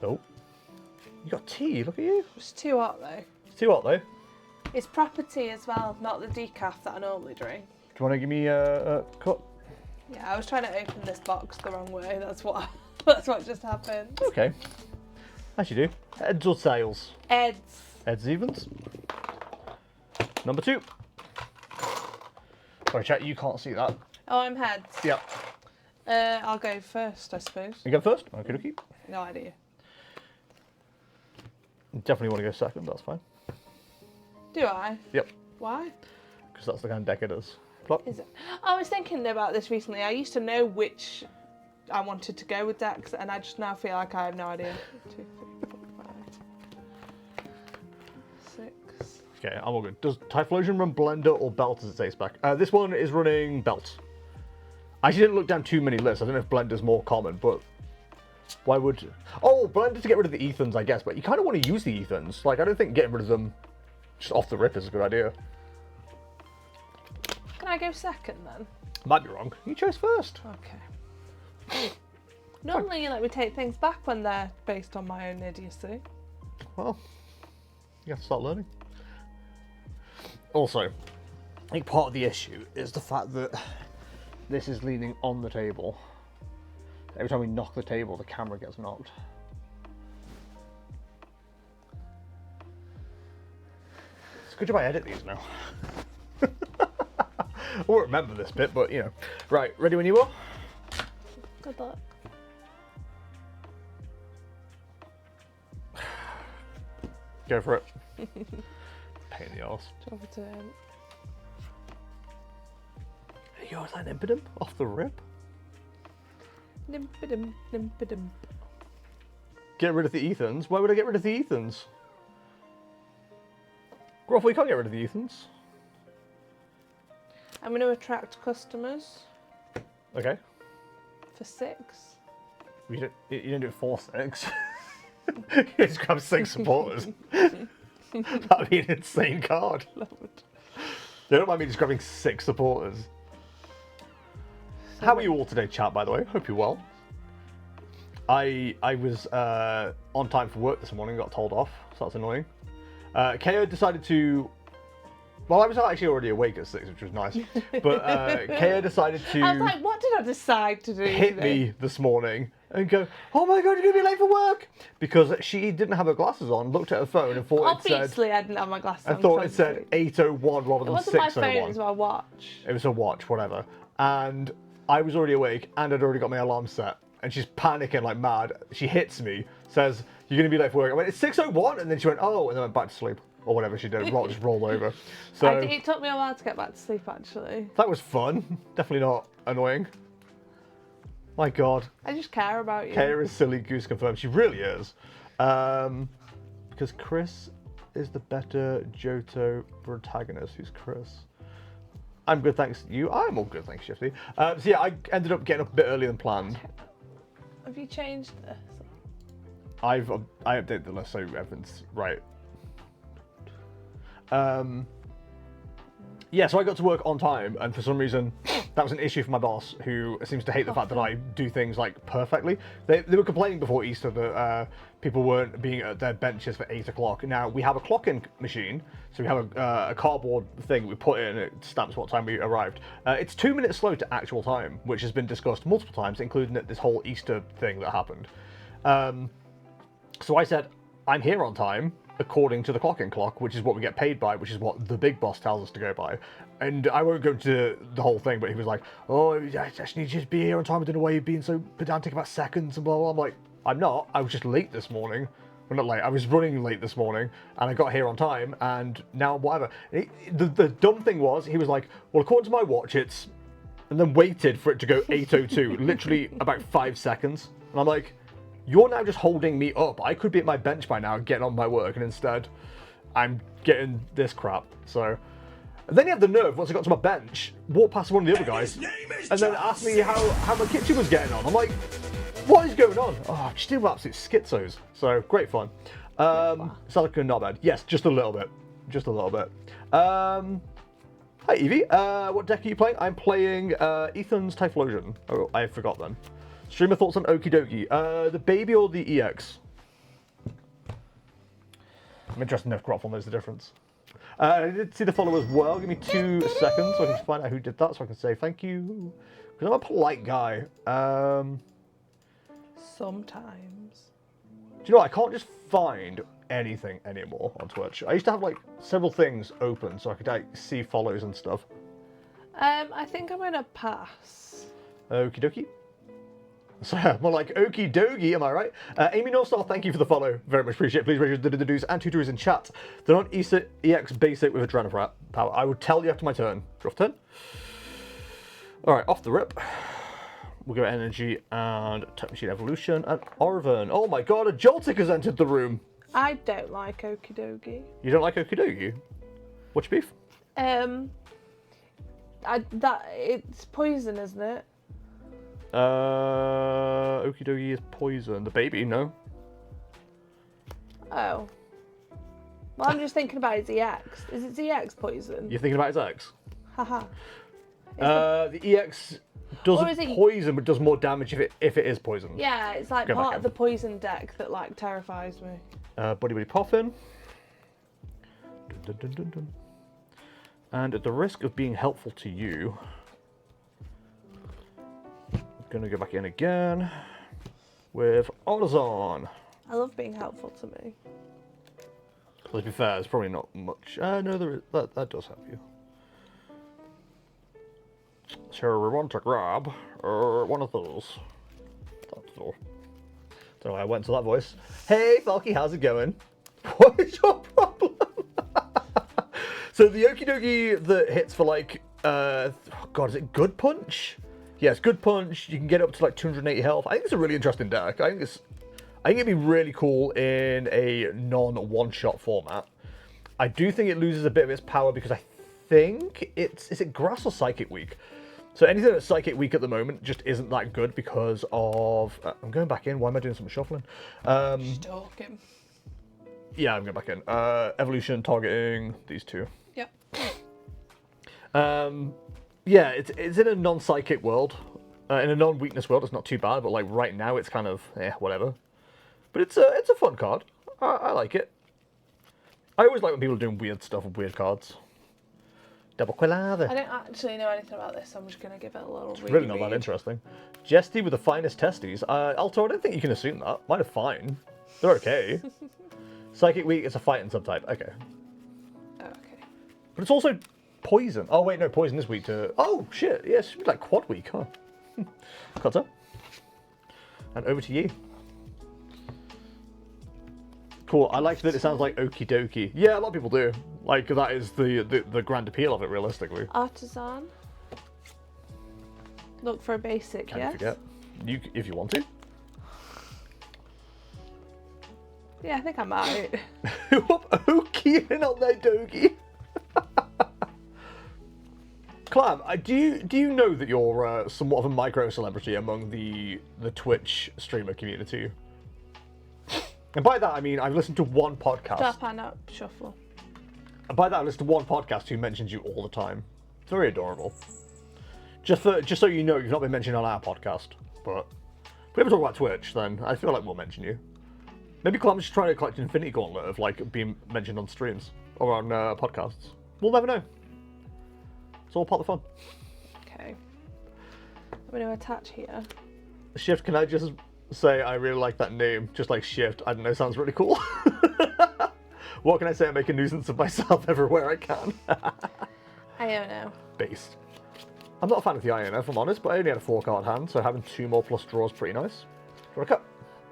Oh. You got tea, look at you. It's too hot though. It's too hot though. It's proper tea as well, not the decaf that I normally drink. Do you want to give me a cup? Yeah, I was trying to open this box the wrong way. That's what just happened. Okay. As you do. Heads or tails? Heads. Heads, evens. Number 2. Sorry, chat, you can't see that. Oh, I'm heads. Yeah. I'll go first, I suppose. You go first? Okay, okay. No idea. Definitely want to go second, that's fine. Do I? Yep. Why? Because that's the kind of deck it is. Plop. Is it? I was thinking about this recently. I used to know which I wanted to go with decks, and I just now feel like I have no idea. 2, 3, 4, 5, 6. Okay, I'm all good. Does Typhlosion run Blender or Belt as its ace back? This one is running Belt. I actually didn't look down too many lists. I don't know if Blender's more common, but why would... Oh, Blender to get rid of the Ethans, I guess, but you kind of want to use the Ethans. Like, I don't think getting rid of them just off the rip is a good idea. Can I go second then? Might be wrong. You chose first. Okay. Normally you let me take things back when they're based on my own idiocy. Well, you have to start learning. Also, I think part of the issue is the fact that this is leaning on the table. Every time we knock the table, the camera gets knocked. It's a good job I edit these now. I won't remember this bit, but you know. Right, ready when you are? Good luck. Go for it. Pain in the arse. Drop a turn. You always like Impidum off the rip? Nimpidum, nimpidum. Get rid of the Ethans? Why would I get rid of the Ethans? Groffle, you can't get rid of the Ethans. I'm going to attract customers Okay. for 6. You don't do it for 6. You just grab 6 supporters. That'd be an insane card. They don't mind me just grabbing 6 supporters. How are you all today, chat, by the way? Hope you're well. I was on time for work this morning, got told off, so that's annoying. KO decided to... Well, I was actually already awake at 6, which was nice. But KO decided to... I was like, what did I decide to do hit today? me this morning and go, oh my god, you're going to be late for work! Because she didn't have her glasses on, looked at her phone and thought it said... Obviously, I didn't have my glasses on. I thought it said 8:01 rather than 6:01. It wasn't my phone, it was my watch. It was a watch, whatever. And I was already awake and I'd already got my alarm set. And she's panicking like mad. She hits me, says, you're going to be late for work. I went, it's 6:01. And then she went, oh, and then went back to sleep. Or whatever she did, just rolled over. So It took me a while to get back to sleep, actually. that was fun. Definitely not annoying. My god. I just care about you. Kaya is silly goose confirmed. She really is. Because Chris is the better Johto protagonist. Who's Chris? I'm good, thanks to you. I'm all good, thanks, Shifty. So yeah, I ended up getting up a bit earlier than planned. Have you changed this? I updated the list so everything's right. Yeah, so I got to work on time, and for some reason, that was an issue for my boss, who seems to hate the fact that I do things like perfectly. They were complaining before Easter that people weren't being at their benches for 8 o'clock. Now, we have a clock-in machine, so we have a cardboard thing we put in, and it stamps what time we arrived. It's 2 minutes slow to actual time, which has been discussed multiple times, including this whole Easter thing that happened. So I said, I'm here on time, according to the clock-in clock, which is what we get paid by, which is what the big boss tells us to go by. And I won't go into the whole thing, but he was like, oh, I just need you to be here on time. I don't know why you're being so pedantic about seconds and blah, blah, blah. I'm like, I'm not. I was just late this morning. Well, not late. I was running late this morning, and I got here on time, and now whatever. The dumb thing was, he was like, well, according to my watch, it's... And then waited for it to go 8:02, literally about 5 seconds. And I'm like... You're now just holding me up. I could be at my bench by now getting on my work, and instead I'm getting this crap. So and then he had the nerve, once I got to my bench, walk past one of the other guys and then asked me how my kitchen was getting on. I'm like, what is going on? Oh, I'm just dealing with absolute schizos. So great fun. Celica, not bad. Yes, just a little bit. Just a little bit. Hi Evie, what deck are you playing? I'm playing Ethan's Typhlosion. Oh, I forgot then. Streamer thoughts on Okie Dokie. The baby or the EX? I'm interested in if Grotful knows the difference. I did see the follow as well. Give me 2 seconds so I can find out who did that so I can say thank you. Because I'm a polite guy. Sometimes. Do you know what? I can't just find anything anymore on Twitch. I used to have like several things open so I could like see follows and stuff. I think I'm gonna pass. Okie dokie. So, more like okie dokie, am I right? Amy Northstar, thank you for the follow. Very much appreciate it. Please raise your do's and tutors in chat. They're not EX basic with Adrenaline power. I will tell you after my turn. Your turn. Alright, off the rip. We'll go energy and Tech Machine Evolution and Orvan. Oh my god, a Joltik has entered the room. I don't like Okie Dokie. You don't like Okie Dokie? What's your beef? It's poison, isn't it? Okie Dokie is poison. The baby, no. Oh. Well, I'm just thinking about its EX. Is it EX poison? You're thinking about its X? Haha. The EX doesn't poison, but does more damage if it is poison. Yeah, it's like part of the poison deck that like terrifies me. Buddy Buddy Poffin. Dun, dun, dun, dun. And at the risk of being helpful to you, I'm gonna go back in again with Autozon. I love being helpful to me. Well, to be fair, there's probably not much. No, there is, that does help you. So we want to grab one of those. That's all. Don't know why I went to that voice. Hey, Falky, how's it going? What is your problem? So the Okie Dokie that hits for like, God, is it Good Punch? Yes, Good Punch. You can get up to like 280 health. I think it's a really interesting deck. I think it'd be really cool in a non-one-shot format. I do think it loses a bit of its power because I think is it Grass or Psychic Weak? So anything that's Psychic Weak at the moment just isn't that good because of... I'm going back in. Why am I doing some shuffling? Stalking. Yeah, I'm going back in. Evolution targeting these two. Yep. Yeah, it's in a non-psychic world. In a non-weakness world, it's not too bad, but like right now it's kind of, whatever. But it's a fun card. I like it. I always like when people are doing weird stuff with weird cards. Double Quilava. I don't actually know anything about this, so I'm just going to give it a little read. Really not that interesting. Jesty with the finest testes. Alto, I don't think you can assume that. Mine are fine. They're okay. Psychic Weak is a fighting subtype. Okay. Oh, okay. But it's also poison. Oh, wait, no, poison is weak to... Oh, shit. Yeah, it's like quad weak, huh? Cutter. And over to you. Cool. I like that it sounds like Okie Dokie. Yeah, a lot of people do. Like, that is the grand appeal of it, realistically. Artisan. Look for a basic, Can yes? you forget? If you want to. Yeah, I think I might. Okie and not their Dokie. Clam, do you know that you're somewhat of a micro celebrity among the Twitch streamer community? And by that I mean I've listened to one podcast. Drop and up, shuffle. And by that I listened to one podcast who mentions you all the time. It's very adorable. Just so you know, you've not been mentioned on our podcast. But if we ever talk about Twitch, then I feel like we'll mention you. Maybe Clam's just trying to collect an infinity gauntlet of like being mentioned on streams or on podcasts. We'll never know. It's all part of the fun. Okay. I'm going to attach here. Shift, can I just say I really like that name? Just like Shift, I don't know, sounds really cool. What can I say? I make a nuisance of myself everywhere I can. I don't know. Based. I'm not a fan of the Iono, if I'm honest, but I only had a 4-card hand, so having 2 more plus draws is pretty nice. Do you want to cut?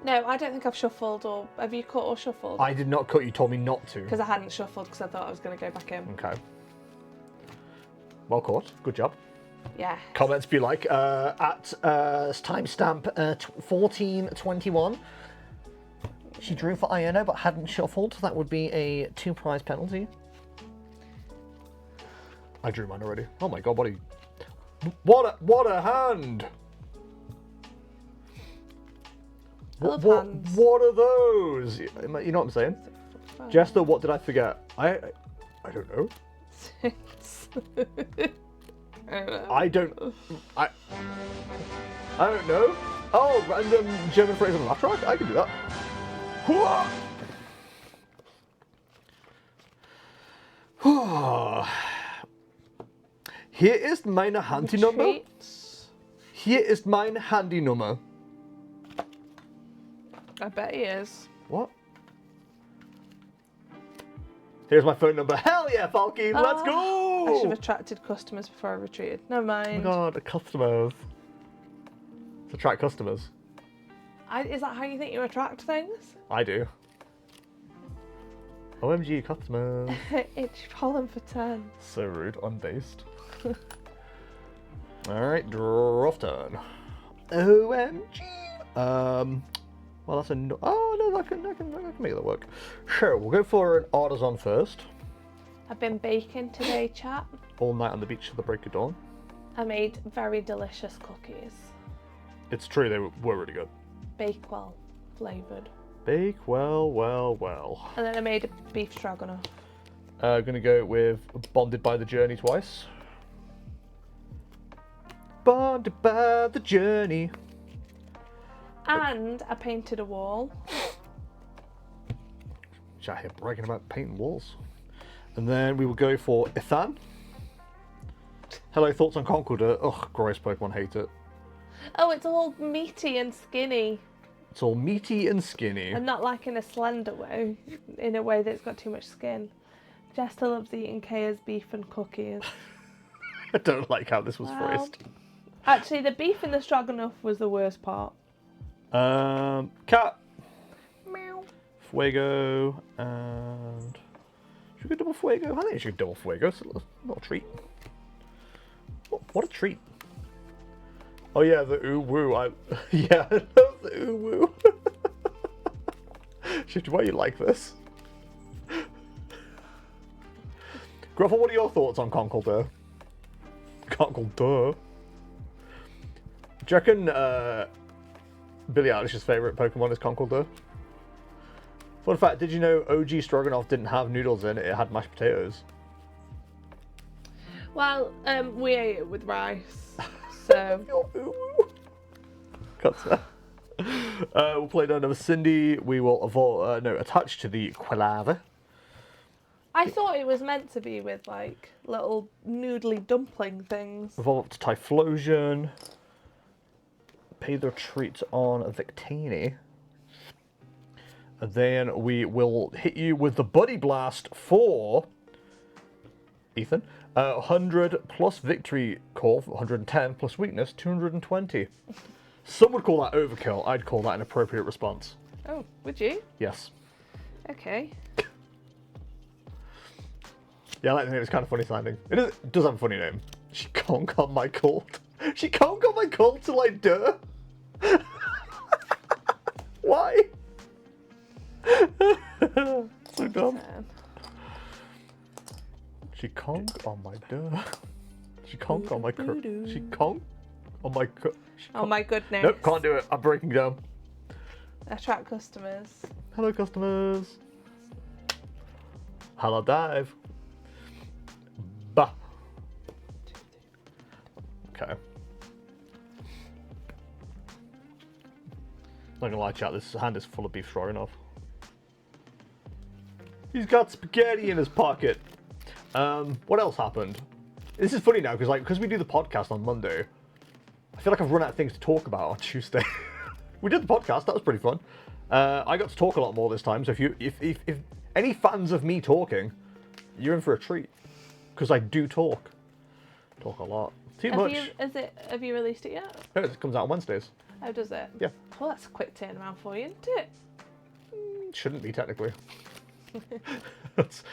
No, I don't think I've shuffled, or have you cut or shuffled? I did not cut, you told me not to. Because I hadn't shuffled because I thought I was going to go back in. Okay. Well caught. Good job. Yeah. Comments if you like. At timestamp 1421. She drew for Iono but hadn't shuffled. That would be a 2 prize penalty. I drew mine already. Oh my god, what a hand! What are those? You know what I'm saying? Jester, what did I forget? I don't know. I don't know. Oh, random German phrase on laugh track? I can do that. Hier ist meine Handynummer. Retreats. Hier ist meine Handynummer. I bet he is. What? Here's my phone number. Hell yeah, Falky, let's go! I should have attracted customers before I retreated. Never Oh mind. my god, the customers. Let's attract customers. Is that how you think you attract things? I do. OMG, customers. Itchy pollen for 10. So rude, unbased. Alright, draw turn. OMG. Well, that's a no. Oh no, I can make that work. Sure, we'll go for an artisan first. I've been baking today, chat. All night on the beach at the break of dawn. I made very delicious cookies. It's true, they were really good. Bakewell flavoured. Bake well, well, well. And then I made a beef stroganoff. Gonna go with Bonded by the Journey twice. Bonded by the Journey. And I painted a wall. She's out here bragging about painting walls. And then we will go for Ethan. Hello, thoughts on Concorder? Ugh, gross, Pokemon hate it. Oh, it's all meaty and skinny. It's all meaty and skinny. And not like in a slender way, in a way that's got too much skin. Jester loves eating Kaya's beef and cookies. I don't like how this was phrased. Actually, the beef in the stroganoff was the worst part. Cat. Meow. Fuego, and... Should we go double Fuego? I think we should go double Fuego. It's a little treat. What a treat. Oh yeah, the ooh woo. Yeah, I love the ooh woo. Shifty, why you like this? Gruffle, what are your thoughts on Conkeldurr? Conkeldurr? Do you reckon Billie Eilish's favourite Pokemon is Conkeldurr? Fun fact, did you know OG Stroganoff didn't have noodles in it, it had mashed potatoes? Well, we ate it with rice, so... Cuts there. We'll play down another Cindy. We will evolve, attach to the Quilava. I thought it was meant to be with, like, little noodly dumpling things. Evolve up to Typhlosion. Pay the retreat on Victini. And then we will hit you with the Buddy Blast for Ethan. 100 plus victory call, 110 plus weakness, 220. Some would call that overkill. I'd call that an appropriate response. Oh, would you? Yes. Okay. Yeah, I like the name. It's kind of funny sounding. It does have a funny name. She can't on my cult. She can't on my cult till I do. Why? So dumb. She conk on my door. She conk on my she conk on my Oh my goodness. Nope, can't do it. I'm breaking down. Attract customers. Hello, customers. Hello, dive. Bah. Okay. Not gonna lie, chat. This hand is full of beef stroganoff. He's got spaghetti in his pocket. What else happened? This is funny now because we do the podcast on Monday. I feel like I've run out of things to talk about on Tuesday. We did the podcast. That was pretty fun. I got to talk a lot more this time. So if any fans of me talking, you're in for a treat because I do talk a lot. Too much. Have you released it yet? No, it comes out on Wednesdays. Oh, does it? Yeah. Well, that's a quick turnaround for you, isn't it? Shouldn't be technically. It's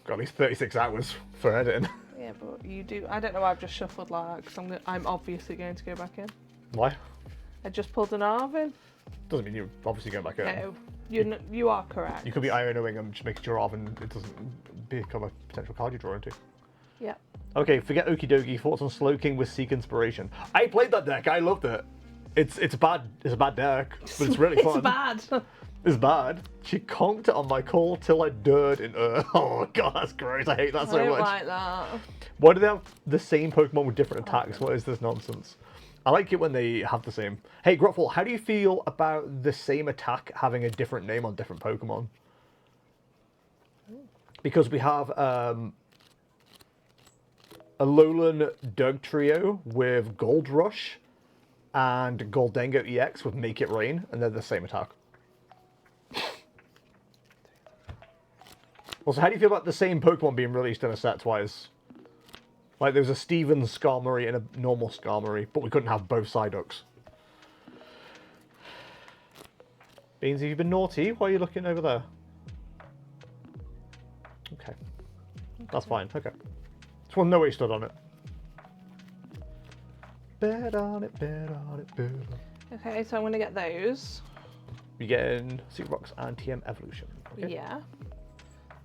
got at least 36 hours for editing. Yeah, but you do. I don't know why I've just shuffled like that because I'm obviously going to go back in. Why? I just pulled an Arvin. Doesn't mean you're obviously going back in. No, you are correct. You could be ironing and just making sure Arvin it doesn't become a potential card you draw into. Yeah. Okay, forget Okie Dokie. Thoughts on Slowking with Seek Inspiration? I played that deck. I loved it. It's a bad deck, but it's really fun. It's bad. It's bad. She conked it on my call till I dirt in her. Oh god, that's gross. I hate that so I don't much. like that. Why do they have the same Pokemon with different attacks? What is this nonsense? I like it when they have the same. Hey, Grotful, how do you feel about the same attack having a different name on different Pokemon? because we have a Alolan Doug trio with Gold Rush and Goldengo EX with Make It Rain, and they're the same attack. Also, how do you feel about the same Pokemon being released in a set twice? Like, there's a Steven Skarmory and a normal Skarmory, but we couldn't have both Psyducks. Beans, have you been naughty? Why are you looking over there? Okay. That's fine, okay. Just want to know where you stood on it. Bet on it, bet on it, bet on it. Okay, so I'm going to get those. You're getting Super Rocks and TM Evolution. Okay. Yeah.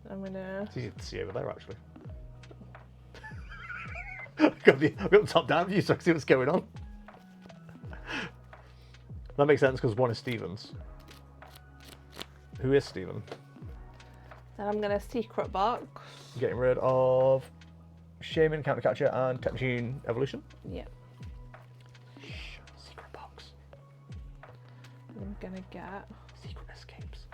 I'm going to... It's easy to see over there, actually. I've got the top down view so I can see what's going on. That makes sense because one is Stevens. Who is Steven? Then I'm going to Secret Box. Getting rid of Shaman, Countercatcher, and Tech Machine Evolution. Yeah. Secret Box. I'm going to get... Secret Escapes.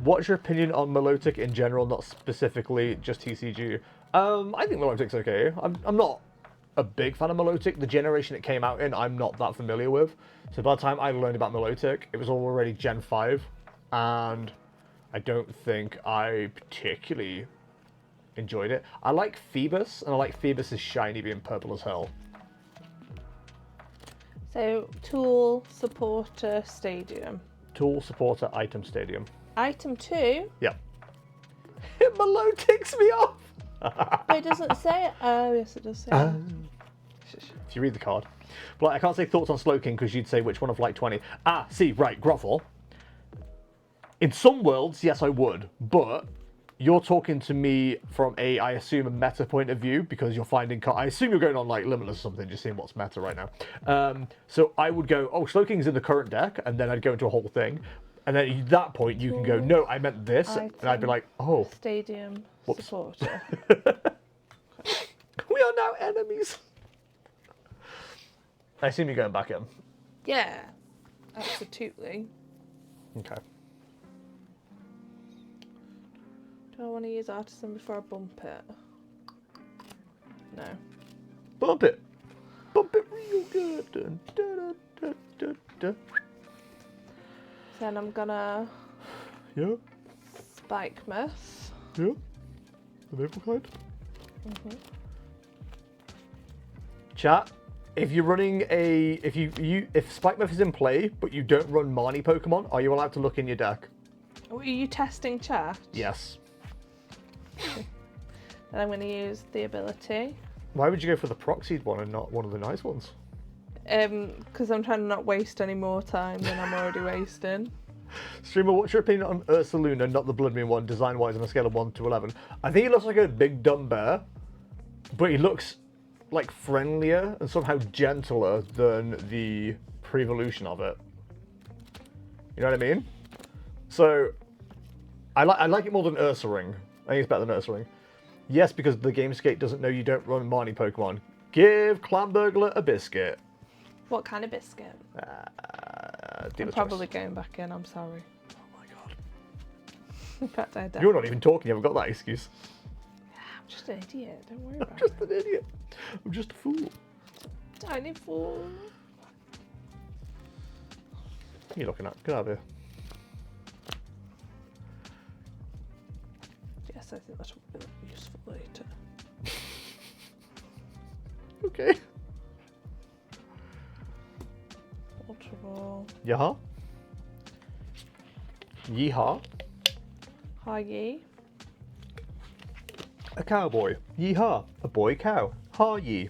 What's your opinion on Milotic in general, not specifically just TCG? I think Milotic's okay. I'm not a big fan of Milotic. The generation it came out in, I'm not that familiar with. So by the time I learned about Milotic, it was already Gen 5. And I don't think I particularly enjoyed it. I like Phoebus, and I like Phoebus' shiny being purple as hell. So, Tool, Supporter, Stadium. Tool, Supporter, Item, Stadium. Item 2? Yep. It Milotics me off! But it doesn't say it. Oh, yes, it does say it. If you read the card. But like, I can't say thoughts on Slowking because you'd say which one of like 20. Ah, see, right, Groffle. In some worlds, yes, I would. But you're talking to me from a, I assume, a meta point of view because you're finding... I assume you're going on like Limitless or something, just seeing what's meta right now. So I would go, oh, Slowking's in the current deck, and then I'd go into a whole thing. And then at that point, you can go, no, I meant this. Item, and I'd be like, oh. Stadium, Whoops. Supporter. We are now enemies. I assume you're going back in. Yeah, absolutely. Okay. Do I want to use Artisan before I bump it? No. Bump it. Bump it real good. Dun, dun, dun, dun, dun. Then I'm gonna Yeah. Spike Miss. Yeah. The maple kind. Chat. If you're running a, if Spike Myth is in play, but you don't run Marnie Pokemon, are you allowed to look in your deck? Are you testing chat? Yes. Then I'm going to use the ability. Why would you go for the proxied one and not one of the nice ones? Because I'm trying to not waste any more time than I'm already wasting. Streamer, what's your opinion on Ursaluna, not the Blood Moon one, design-wise on a scale of 1 to 11? I think he looks like a big dumb bear, but he looks like friendlier and somehow gentler than the pre-evolution of it. You know what I mean? So, I like it more than Ursaring. I think it's better than Ursaring. Yes, because the Gamescape doesn't know you don't run Marnie Pokemon. Give Clamburglar a biscuit. What kind of biscuit? I'm Dealer's probably choice. going back in, I'm sorry. Oh my god. In fact, I don't. You're not even talking, you haven't got that excuse. I'm just an idiot, don't worry about I'm just it. an idiot. I'm just a fool. Tiny fool. What are you looking at? Get out of here. Yes, I think that will be useful later. Okay. Water ball. Yaha. Yeehaw. Hi-yi. A cowboy. Yeehaw. A boy cow. Ha ye.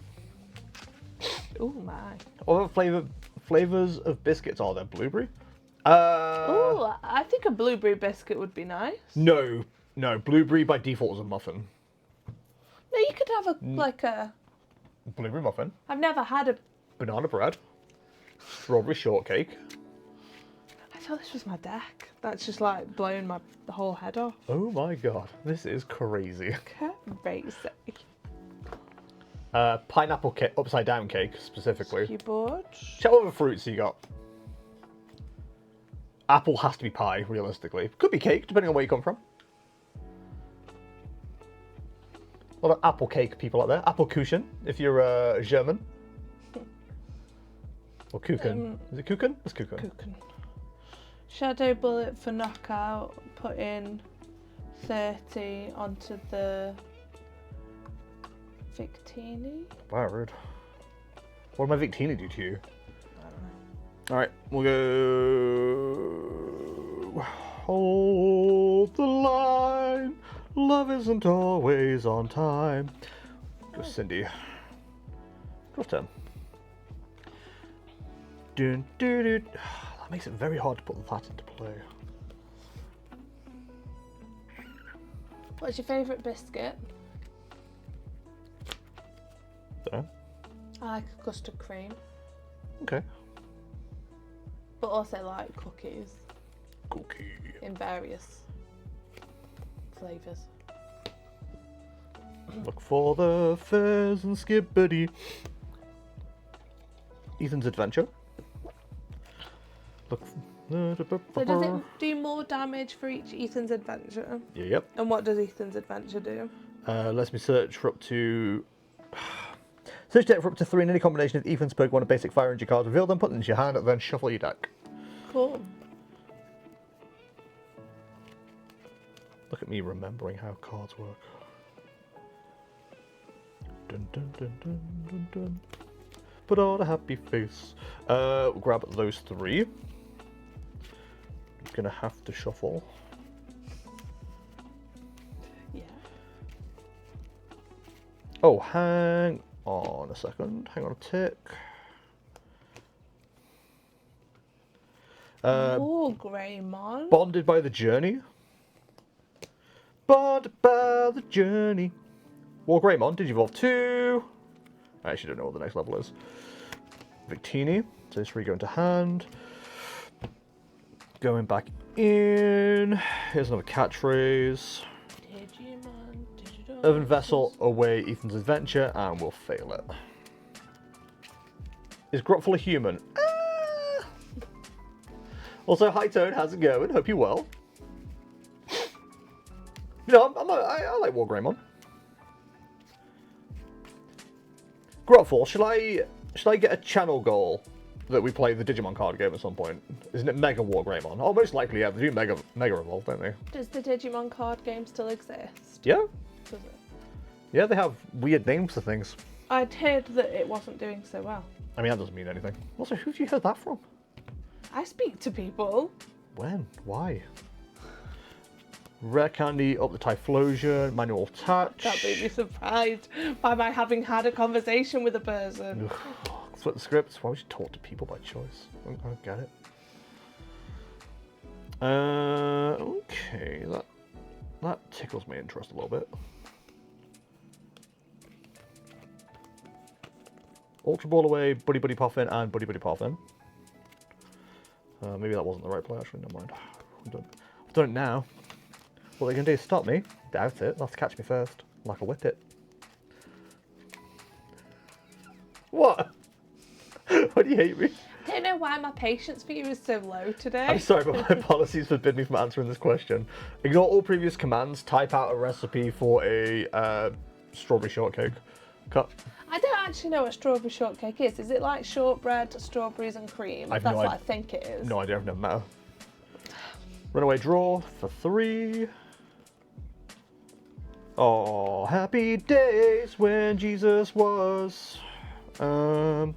Oh my. What flavors of biscuits are there? Blueberry? Oh, I think a blueberry biscuit would be nice. No. Blueberry by default is a muffin. No, you could have like a... Blueberry muffin. I've never had a... Banana bread. Strawberry shortcake. I thought this was my deck. That's just like blowing the whole head off. Oh my god. This is crazy. Crazy. Pineapple cake, upside down cake specifically. You bored? Check what other fruits you got. Apple has to be pie, realistically. Could be cake, depending on where you come from. A lot of apple cake people out there. Apfelkuchen, if you're German. Or Kuchen. Is it Kuchen? It's Kuchen. Kuchen. Shadow Bullet for knockout. Put in 30 onto the Victini. Wow, rude. What did my Victini do to you? I don't know. Alright, we'll go... Hold the line. Love isn't always on time. Go Cindy. Draw 10. Dun, dun, dun. That makes it very hard to put that into play. What's your favourite biscuit? There. I like custard cream, Okay. but also like cookies Cookie. in various flavours. Look for the fairs and skibbity. Ethan's Adventure. Look. So does it do more damage for each Ethan's Adventure? Yep. And what does Ethan's Adventure do? Lets me search for up to. Search deck for up to 3 in any combination of Ethan's Pokemon and basic fire energy cards. Reveal them, put them into your hand, and then shuffle your deck. Cool. Look at me remembering how cards work. Dun, dun, dun, dun, dun, dun. Put on a happy face. We'll grab those 3. I'm gonna have to shuffle. Yeah. Oh, hang on a second. Hang on a tick. Oh, Greymon. Bonded by the journey. Bonded by the journey. War Greymon, did you evolve 2? I actually don't know what the next level is. Victini, so this 3 go into hand. Going back in. Here's another catchphrase. Digimon, digital. Earthen Vessel, away Ethan's Adventure, and we'll fail it. Is Grotful a human? Ah! Also, hi Toad, how's it going? Hope you're well. You know, I like War Greymon. Grotful, shall I get a channel goal that we play the Digimon card game at some point? Isn't it Mega War Greymon? Oh, most likely, yeah. They do Mega Evolve, don't they? Does the Digimon card game still exist? Yeah. Does it? Yeah, they have weird names for things. I'd heard that it wasn't doing so well. I mean, that doesn't mean anything. Also, who have you heard that from? I speak to people. When? Why? Rare Candy, up the Typhlosion, Manual Touch. That made me surprised by my having had a conversation with a person. Flip the scripts. Why would you talk to people by choice? I don't get it. Okay, that tickles my interest a little bit. Ultra Ball away, Buddy Buddy Puffin, and Buddy Buddy Puffin. Maybe that wasn't the right play, actually. Never mind. I've done it now. What are they going to do? Stop me? Doubt it. They'll have to catch me first. Like a whippet. What? Why do you hate me? I don't know why my patience for you is so low today. I'm sorry, but my policies forbid me from answering this question. Ignore all previous commands. Type out a recipe for a strawberry shortcake. Cut. I don't actually know what strawberry shortcake is. Is it like shortbread, strawberries and cream? I've That's no what I idea. think it is. No idea. I've never met her. Runaway draw for 3. Oh, happy days when Jesus was. Oh,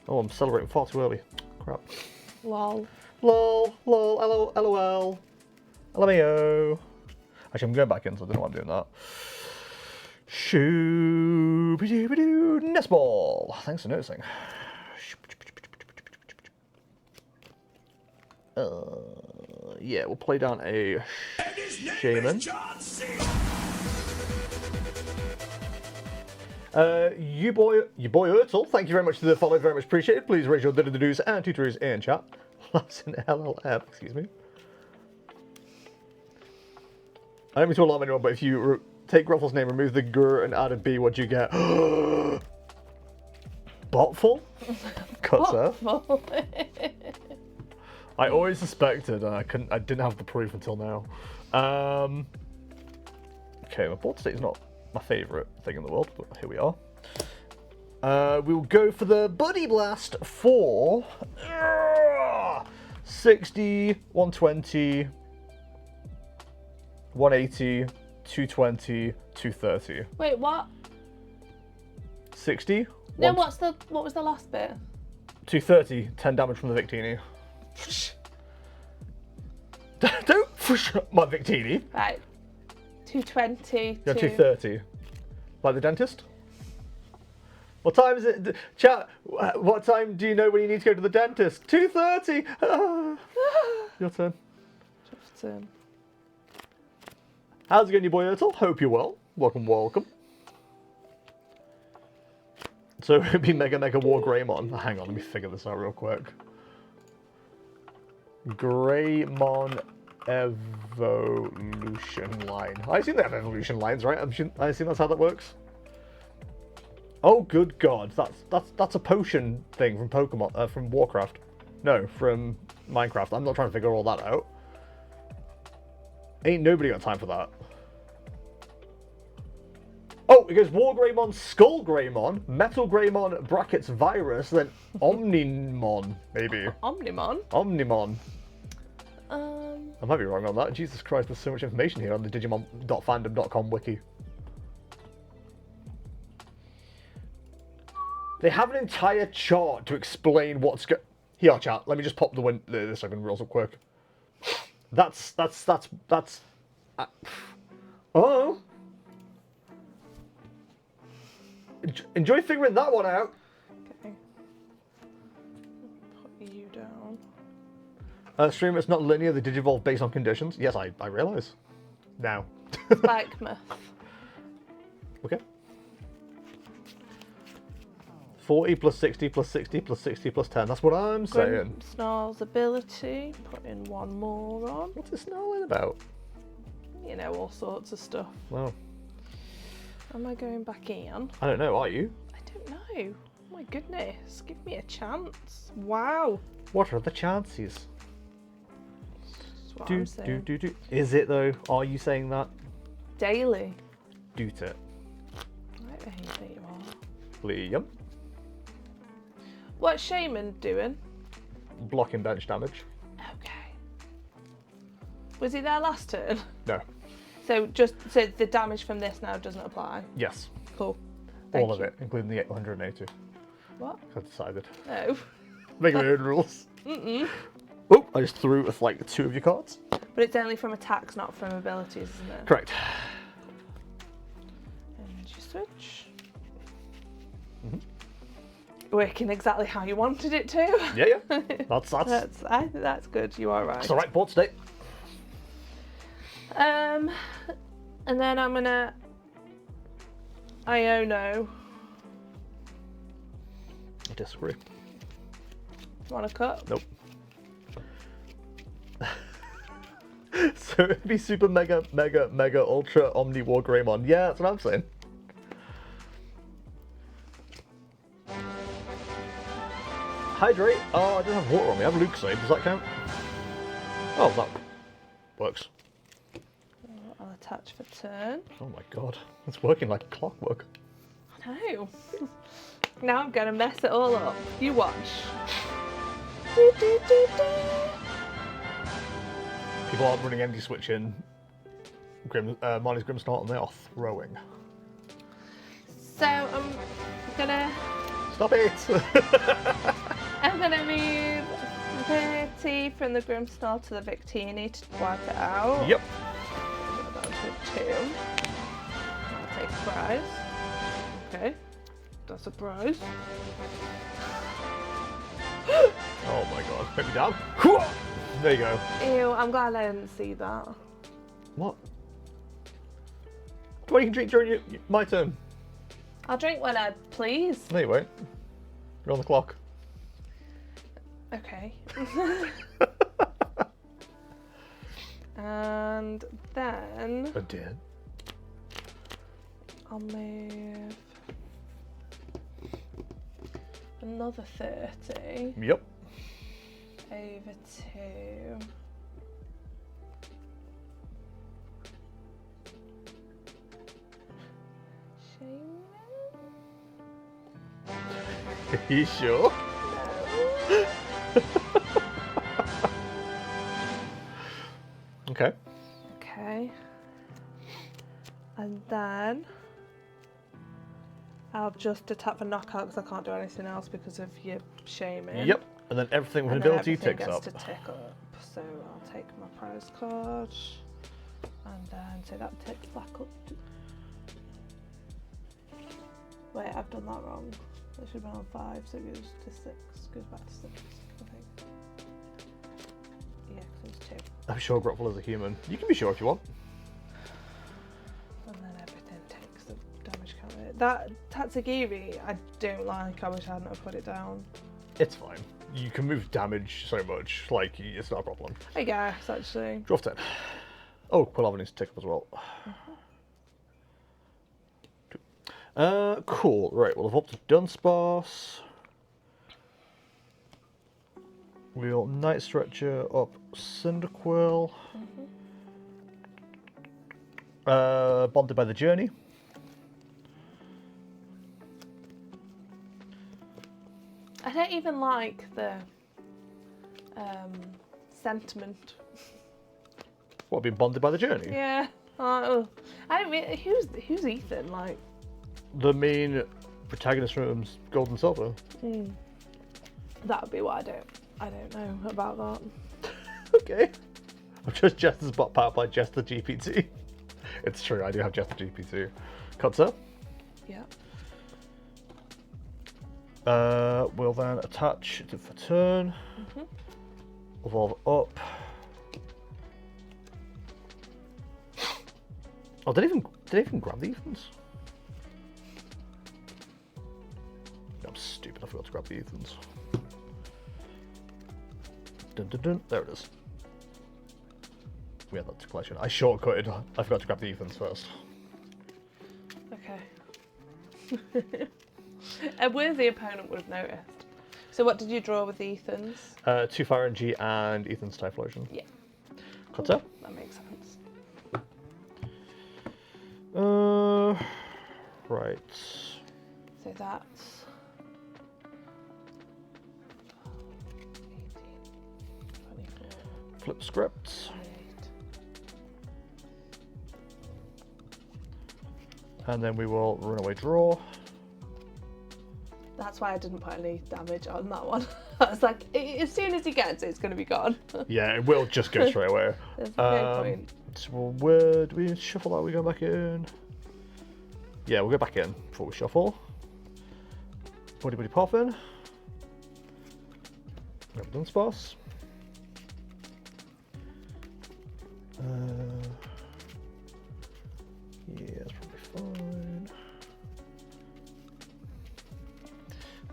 I'm celebrating far too early. Crap. Lol. Lol, lol, lol, LMAO. Actually, I'm going back in, so I don't know why I'm doing that. Shoo-ba-doo-ba-doo, nest ball. Thanks for noticing. Yeah, we'll play down a shaman. Your boy Urtel, thank you very much for the follow, very much appreciated. Please raise your do's and tutors in chat. That's an LLF, excuse me. I don't mean to alarm anyone, but if you take Gruffle's name, remove the gur and add a B, what do you get? Botful? Cuts her. I always suspected, and I didn't have the proof until now. Okay, my board state is not my favourite thing in the world, but here we are. We will go for the Buddy Blast for 60, 120, 180, 220, 230. Wait, what? 60. No, what was the last bit? 230, 10 damage from the Victini. Don't push my Victini. Right. 220. Yeah, 230. Like the dentist? What time is it? Chat, what time do you know when you need to go to the dentist? 2:30. Your turn. Just, How's it going, you boy Ertl? Hope you're well. Welcome, welcome. So it'd be Mega War Greymon. Hang on, let me figure this out real quick. Greymon evolution line. I assume they have evolution lines, right? I assume that's how that works. Oh, good God! That's a potion thing from Pokemon, from Warcraft. No, from Minecraft. I'm not trying to figure all that out. Ain't nobody got time for that. Oh, it goes War Greymon, Skull Greymon, Metal Greymon, brackets Virus, then Omnimon, maybe. Omnimon? Omnimon. I might be wrong on that. Jesus Christ, there's so much information here on the Digimon.fandom.com wiki. They have an entire chart to explain what's Here, chat. Let me just pop the second real quick. That's. Oh. Enjoy figuring that one out. Okay. Put you down. Stream, it's not linear. They digivolve based on conditions. Yes, I realise. Now. Spike myth. Okay. 40 plus 60 plus 60 plus 60 plus 10. That's what I'm saying. Snarl's ability. Put in one more on. What's this snarling about? You know, all sorts of stuff. Well. Am I going back in? I don't know, are you? I don't know. Oh my goodness. Give me a chance. Wow. What are the chances? That's what I'm saying. Is it though? Are you saying that? Daily. Doot it. I hate that you are. Liam. What's Shaman doing? Blocking bench damage. Okay. Was he there last turn? No. So the damage from this now doesn't apply? Yes. Cool. All of it, including the 880. What? I've decided. No. Make my own rules. Mm-mm. Oh, I just threw with like 2 of your cards. But it's only from attacks, not from abilities, isn't it? Correct. Energy switch. Working exactly how you wanted it to. Yeah. That's I think that's good. You are right. It's alright, board state. And then I'm gonna Iono. I disagree. Want a cut? Nope. So it'd be Super Mega Ultra Omni War Greymon. Yeah, that's what I'm saying. Hydrate. Oh, I don't have water on me. I have Luke Save. Does that count? Oh, that works. I'll attach for turn. Oh my god. It's working like clockwork. I know. Now I'm gonna mess it all up. You watch. People are running Energy Switch in Marnie's Grimsnort and they are throwing. So I'm gonna... Stop it! I'm gonna move 30 from the Grimsnort to the Victini to wipe it out. Yep. Down to 2. I'll take a prize. Okay. That's a prize. Oh my god. Put me down. There you go. Ew, I'm glad I didn't see that. What? Well, you can drink during my turn. I'll drink when I please. No, you won't. You're on the clock. Okay. And then... Oh dear. I'll move... another 30. Yep. over to Are you sure? No. Okay. Okay. And then I'll just attack for knockout because I can't do anything else because of your shaming. Yep. And then everything with And an then ability everything ticks gets up. to tick up. So I'll take my prize card and then so that ticks back up. Wait, I've done that wrong. It should have been on 5, so it goes to 6. Goes back to 6, I think. Yeah, because it's 2. I'm sure Grotful is a human. You can be sure if you want. And then everything takes the damage counter. That Tatsugiri, I don't like. I wish I hadn't have put it down. It's fine. You can move damage so much, like, it's not a problem. I guess, actually. Draw 10. Oh, Quilava needs to tick up as well. Cool. Right, we'll evolve to Dunsparce. We'll Night Stretcher up Cyndaquil. Bonded by the Journey. I don't even like the sentiment. What, being bonded by the Journey? Yeah. I don't mean, who's Ethan? Like, The main protagonist from Gold and Silver. that would be what I don't know about that. Okay. I'm just Jester's bot powered by Jester GPT. It's true, I do have Jester GPT. Cutter. Yeah. We'll then attach it for turn. Evolve up. Oh, did I even grab the Ethans? I'm stupid, I forgot to grab the Ethans. Dun, dun, dun. There it is. We had that to collection. I shortcutted. I forgot to grab the Ethans first. Okay. A worthy opponent would have noticed. So what did you draw with the Ethans? 2 Fire NG and Ethan's Typhlosion. Yeah. Cutter. That makes sense. Right. So that's 18, 24, Flip script. 28. And then we will run away draw. That's why I didn't put any damage on that one. I was like, as soon as he gets it, it's going to be gone. Yeah, it will just go straight away. There's no point. So where do we shuffle that? We go back in. Yeah, we'll go back in before we shuffle. Buddy Poffin. Grab Dunsparce. Yeah, that's probably fine.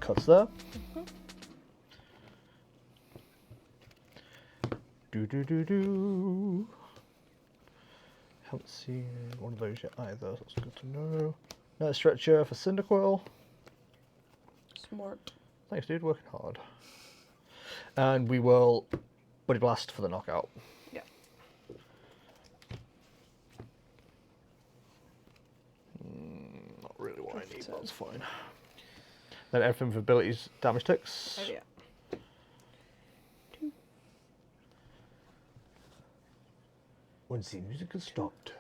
Cuts there. Do. Haven't seen one of those yet either, so that's good to know. Night Stretcher for Cyndaquil. Smart. Thanks, dude, working hard. And we will Body Blast for the knockout. Yeah. Not really what I need, but that's fine. Then everything with abilities damage ticks. Oh yeah. When the music has stopped.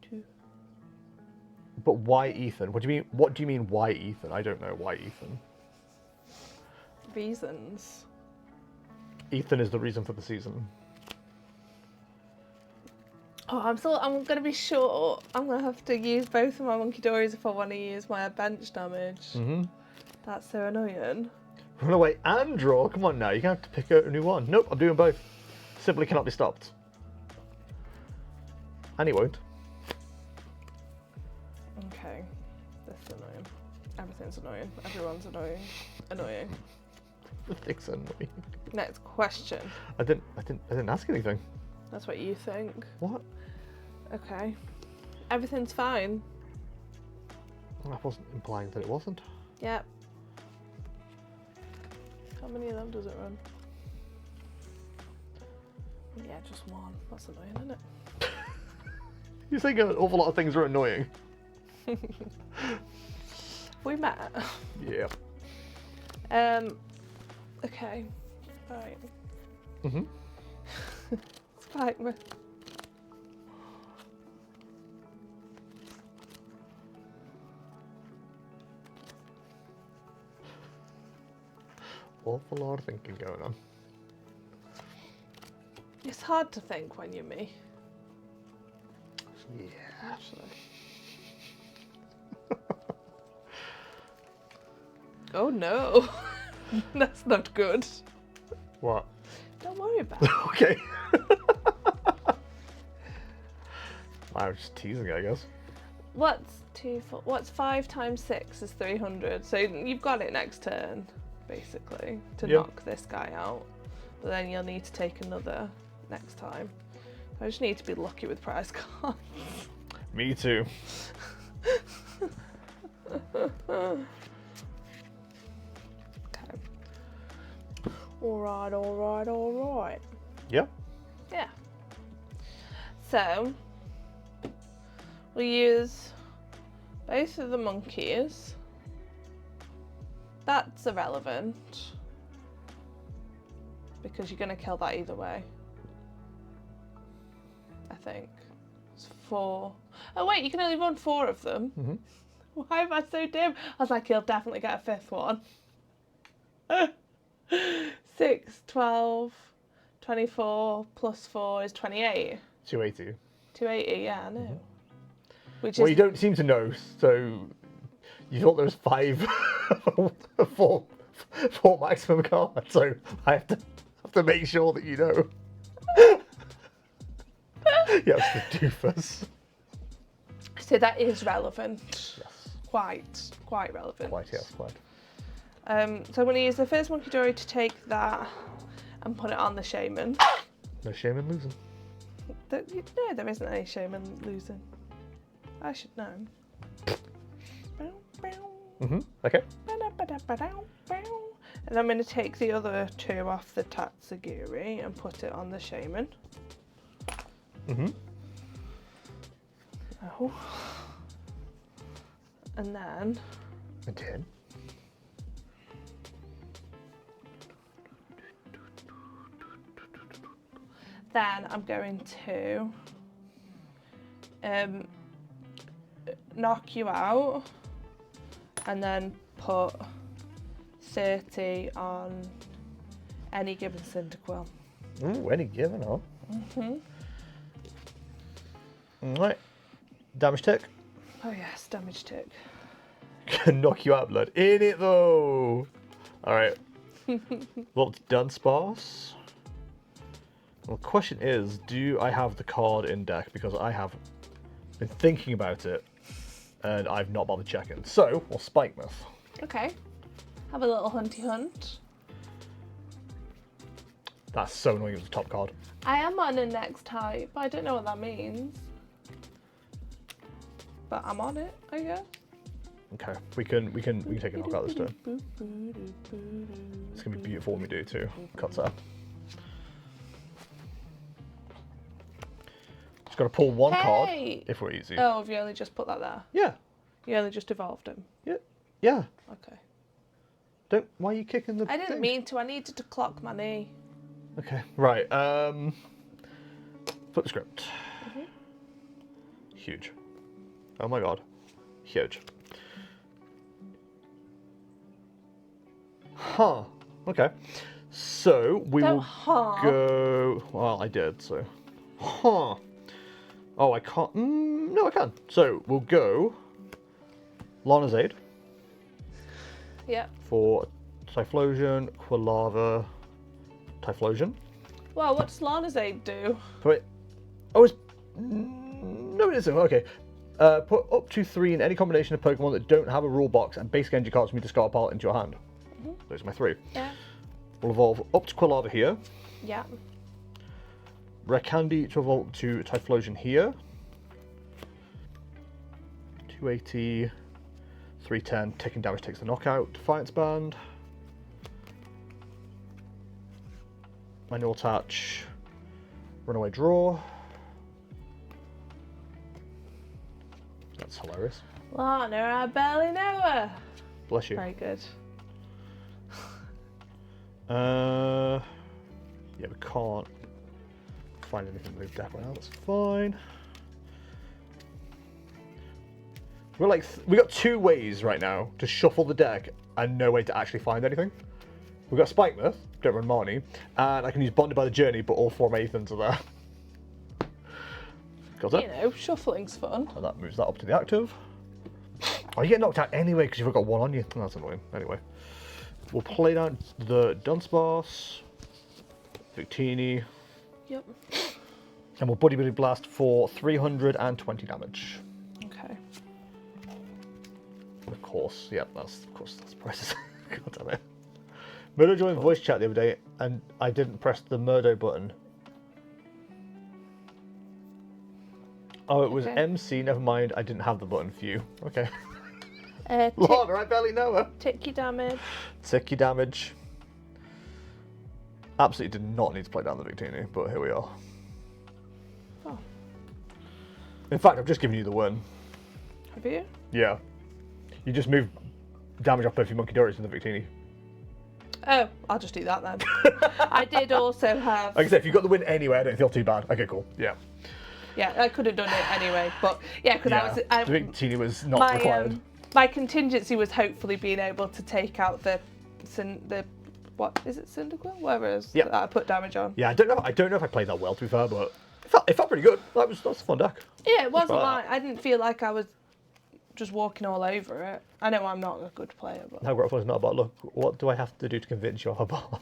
2. But why Ethan? What do you mean? What do you mean? Why Ethan? I don't know why Ethan. Reasons. Ethan is the reason for the season. Oh, I'm gonna be short. I'm gonna have to use both of my Monkey Dories if I want to use my bench damage. That's so annoying. Run away and draw. Come on now, you're gonna have to pick out a new one. Nope, I'm doing both. Simply cannot be stopped. And he won't. Okay, this is annoying. Everything's annoying. Everyone's annoying. Annoying. Everything's annoying. Next question. I didn't ask anything. That's what you think. What? Okay. Everything's fine. I wasn't implying that it wasn't. Yep. Come many of them does it run? Yeah, just one. That's annoying, isn't it? You think an awful lot of things are annoying. We met. Yeah. Okay. Right. Mhm. Spike me. Awful lot of thinking going on. It's hard to think when you're me. Yeah. Actually. Oh no. That's not good. What? Don't worry about it. Okay. I was just teasing it, I guess. What's 5 times 6 is 300. So you've got it next turn, basically, to Yep. knock this guy out. But then you'll need to take another next time. I just need to be lucky with prize cards. Me too. Okay. Alright. Yep. Yeah. So, we'll use both of the monkeys. That's irrelevant. Because you're going to kill that either way. I think. It's 4. Oh wait, you can only run 4 of them. Mm-hmm. Why am I so dim? I was like, he'll definitely get a 5th one. 6, 12, 24 plus 4 is 28. 280. 280, yeah, I know. Mm-hmm. Which Well, is you don't seem to know, so you thought there was 5, 4 maximum cards, so I have to make sure that you know. Yes, the doofus. so that is relevant. Yes. Quite relevant. Quite, yes, quite. So I'm going to use the first monkey dory to take that and put it on the shaman. No shame in losing. No, there isn't any shaman losing. I should know. Mm-hmm. Okay. And I'm going to take the other 2 off the Tatsugiri and put it on the shaman. Mm-hmm. Oh. And then A 10. I'm going to knock you out and then put 30 on any given Cyndaquil. Ooh, any given, huh? Mm-hmm. Right. Damage tick. Oh yes, damage tick. Can knock you out, blood. In it, though. Alright. What's done, sparse? Well, the question is, do I have the card in deck? Because I have been thinking about it, and I've not bothered checking. So, we'll Spike Myth. Okay. Have a little hunty hunt. That's so annoying, it was the top card. I am on a next type. I don't know what that means. But I'm on it, I guess. Okay, we can take a knockout this turn. It's gonna be beautiful when we do too. Cuts out. Just gotta pull one card if we're easy. Oh, have you only just put that there? Yeah. You only just evolved him? Yeah. Okay. Why are you kicking the I didn't thing? mean to. I needed to clock my knee. Okay, right. Flip the script. Mm-hmm. Huge. Oh my god. Huge. Huh. Okay. So we will go. Well, I did. So. Huh. Oh, I can't. No, I can. So we'll go. Lana's Aid Yep. for Typhlosion, Quilava, Typhlosion. Well, what does Lana's Aid do? Wait. Oh, it's. No, it isn't. Okay. Put up to 3 in any combination of Pokemon that don't have a rule box and basic energy cards from your discard pile into your hand. Mm-hmm. Those are my 3. Yeah. We'll evolve up to Quilava here. Yeah. Rare Candy to evolve to Typhlosion here. 280. 310. Taking damage takes the knockout. Defiance Band. Manual attach. Runaway draw. That's hilarious. Lana, I barely know her. Bless you. Very good. Yeah, we can't find anything to move deck right now. That's fine. We're like, we got 2 ways right now to shuffle the deck and no way to actually find anything. We've got Spike Myth, don't run Marnie, and I can use Bonded by the Journey, but all 4 of my Aethans are there. Got it? You know, shuffling's fun. And that moves that up to the active. Oh, you get knocked out anyway because you've got 1 on you. That's annoying. Anyway, we'll play down the Dunsparce, Victini, Yep. and we'll Buddy Buddy Blast for 320 damage. Okay. Of course, yep, that's prices. God damn it. Murdo joined voice chat the other day, and I didn't press the Murdo button. Oh, it was Okay. MC. Never mind. I didn't have the button for you. Okay. Tick, Lord, I barely know her. tick your damage. Tick your damage. Absolutely did not need to play down the Victini, but here we are. Oh. In fact, I've just given you the win. Have you? Yeah. You just move damage off both your Monkey Doris and the Victini. Oh, I'll just do that then. I did also have... Like I said, if you got the win anyway, I don't feel too bad. Okay, cool. Yeah. Yeah, I could have done it anyway, but yeah, because Yeah, the Victini was not my, required. My contingency was hopefully being able to take out the what is it, Cyndaquil? Whatever it is that I put damage on. Yeah, I don't know if I played that well, to be fair, but it felt pretty good. That was a fun deck. Yeah, it wasn't like I didn't feel like I was just walking all over it. I know I'm not a good player, but How grateful is not about luck. What do I have to do to convince you I'm a ball?